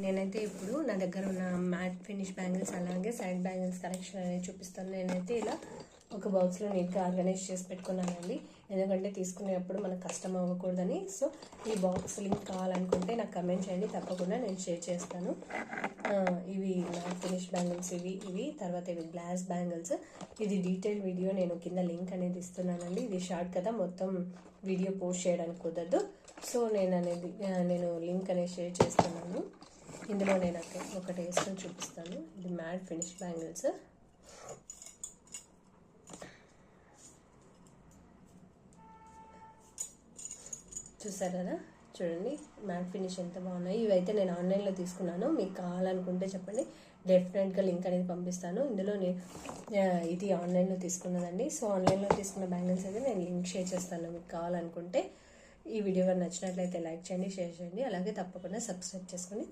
నేనైతే ఇప్పుడు నా దగ్గర ఉన్న మ్యాట్ ఫినిష్ బ్యాంగిల్స్ అలాగే సైడ్ బ్యాంగిల్స్ కలెక్షన్ అనేది చూపిస్తాను. నేనైతే ఇలా ఒక బాక్స్లో నీట్గా ఆర్గనైజ్ చేసి పెట్టుకున్నానండి, ఎందుకంటే తీసుకునేటప్పుడు మనకు కష్టం అవ్వకూడదని. సో ఈ బాక్స్ లింక్ కావాలనుకుంటే నాకు కమెంట్ చేయండి, తప్పకుండా నేను షేర్ చేస్తాను. ఇవి మ్యాట్ ఫినిష్ బ్యాంగిల్స్, ఇవి తర్వాత ఇవి గ్లాస్ బ్యాంగిల్స్. ఇది డీటెయిల్ వీడియో నేను కింద లింక్ అనేది ఇస్తున్నానండి. ఇది షార్ట్ కదా, మొత్తం వీడియో పోస్ట్ చేయడానికి కుదరదు. సో నేను లింక్ అనేది షేర్ చేస్తున్నాను. ఇందులో నేను ఒకటి వేసుకొని చూపిస్తాను. ఇది మ్యాట్ ఫినిష్ బ్యాంగిల్స్. చూసారు కదా, చూడండి మ్యాట్ ఫినిష్ ఎంత బాగున్నాయి. ఇవైతే నేను ఆన్లైన్లో తీసుకున్నాను, మీకు కావాలనుకుంటే చెప్పండి, డెఫినెట్గా లింక్ అనేది పంపిస్తాను. ఇందులో నేను ఇది ఆన్లైన్లో తీసుకున్నదండి. సో ఆన్లైన్లో తీసుకున్న బ్యాంగిల్స్ అయితే నేను లింక్ షేర్ చేస్తాను, మీకు కావాలనుకుంటే. ఈ వీడియో కానీ నచ్చినట్లయితే లైక్ చేయండి, షేర్ చేయండి, అలాగే తప్పకుండా సబ్స్క్రైబ్ చేసుకోండి.